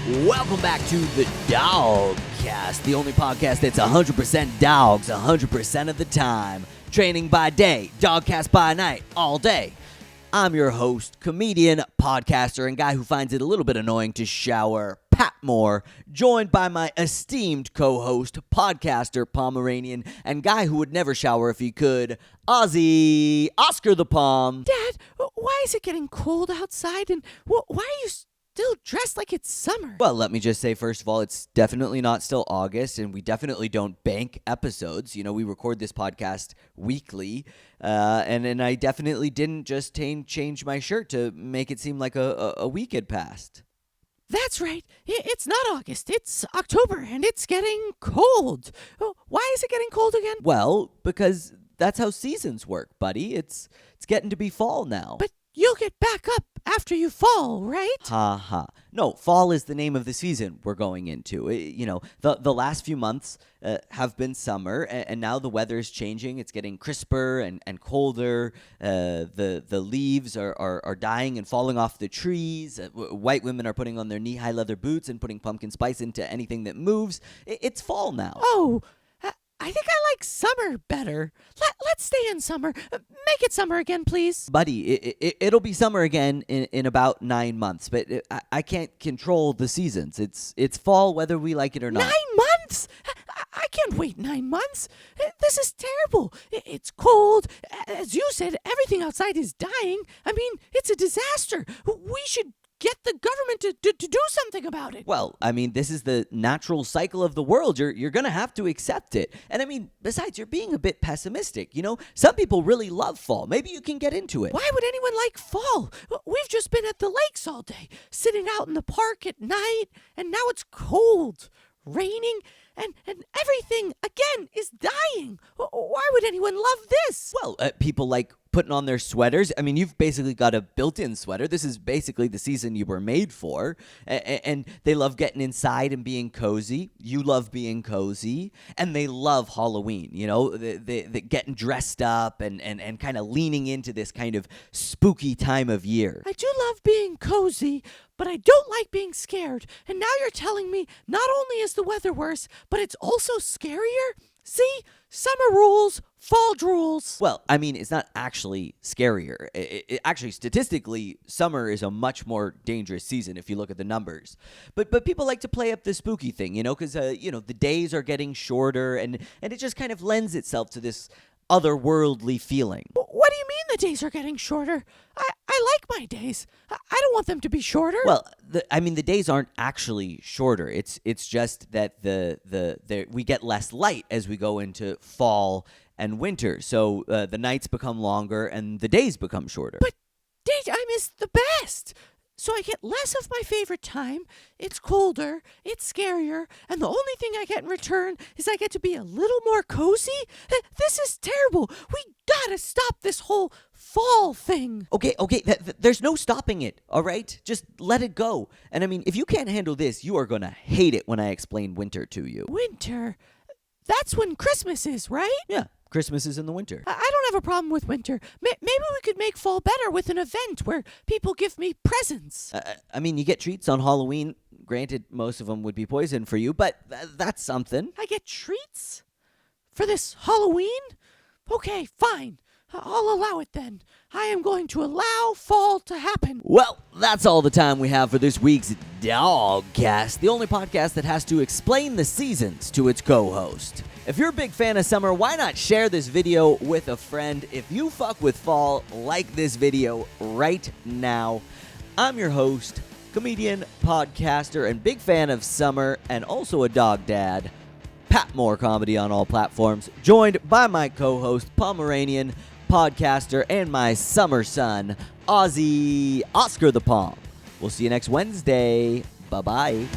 Welcome back to the DAWGCAST, the only podcast that's 100% dogs 100% of the time. Training by day, DAWGCAST by night, all day. I'm your host, comedian, podcaster, and guy who finds it a little bit annoying to shower, Pat Moore, joined by my esteemed co-host, podcaster, Pomeranian, and guy who would never shower if he could, Ozzy, Oscar the Pom. Dad, why is it getting cold outside, and why are you still dressed like it's summer? Well, let me just say, first of all, it's definitely not still August, and we definitely don't bank episodes. You know, we record this podcast weekly, and I definitely didn't just change my shirt to make it seem like a week had passed. That's right. It's not August. It's October, and it's getting cold. Why is it getting cold again? Well, because that's how seasons work, buddy. It's getting to be fall now. But you'll get back up after you fall, right? Ha ha. No, fall is the name of the season we're going into. You know, the last few months have been summer, and now the weather is changing. It's getting crisper and colder. The leaves are dying and falling off the trees. White women are putting on their knee-high leather boots and putting pumpkin spice into anything that moves. It's fall now. Oh, I think I like summer better. Let's stay in summer. Make it summer again, please. Buddy, it'll be summer again in about 9 months, but I can't control the seasons. It's fall whether we like it or not. 9 months? I can't wait 9 months. This is terrible. It's cold. As you said, everything outside is dying. I mean, it's a disaster. We should get the government to do something about it. Well, I mean, this is the natural cycle of the world. You're going to have to accept it. And I mean, besides, you're being a bit pessimistic. You know, some people really love fall. Maybe you can get into it. Why would anyone like fall? We've just been at the lakes all day, sitting out in the park at night, and now it's cold, raining, and everything, again, is dying. Why would anyone love this? Well, people like putting on their sweaters. I mean, you've basically got a built-in sweater. This is basically the season you were made for. And they love getting inside and being cozy. You love being cozy. And they love Halloween, you know, they getting dressed up and kind of leaning into this kind of spooky time of year. I do love being cozy, but I don't like being scared. And now you're telling me not only is the weather worse, but it's also scarier? See? Summer rules, fall drools. Well, I mean, it's not actually scarier. Actually, statistically, summer is a much more dangerous season if you look at the numbers. But people like to play up the spooky thing, you know, because, you know, the days are getting shorter, and it just kind of lends itself to this otherworldly feeling. What do you mean the days are getting shorter? I like my days. I don't want them to be shorter. Well, I mean, the days aren't actually shorter. It's just that we get less light as we go into fall and winter. So the nights become longer and the days become shorter. But daytime is the best. So I get less of my favorite time, it's colder, it's scarier, and the only thing I get in return is I get to be a little more cozy? This is terrible. We gotta stop this whole fall thing. Okay, there's no stopping it, all right? Just let it go. And I mean, if you can't handle this, you are gonna hate it when I explain winter to you. Winter? That's when Christmas is, right? Yeah. Christmas is in the winter. I don't have a problem with winter. Maybe we could make fall better with an event where people give me presents. I mean, you get treats on Halloween. Granted, most of them would be poison for you, but that's something. I get treats? For this Halloween? Okay, fine. I'll allow it then. I am going to allow fall to happen. Well, that's all the time we have for this week's DAWGCAST, the only podcast that has to explain the seasons to its co-host. If you're a big fan of summer, why not share this video with a friend? If you fuck with fall, like this video right now. I'm your host, comedian, podcaster, and big fan of summer, and also a dog dad, Pat Moore Comedy on all platforms, joined by my co-host, Pomeranian, podcaster, and my summer son, Ozzy, Oscar the Pom. We'll see you next Wednesday. Bye-bye.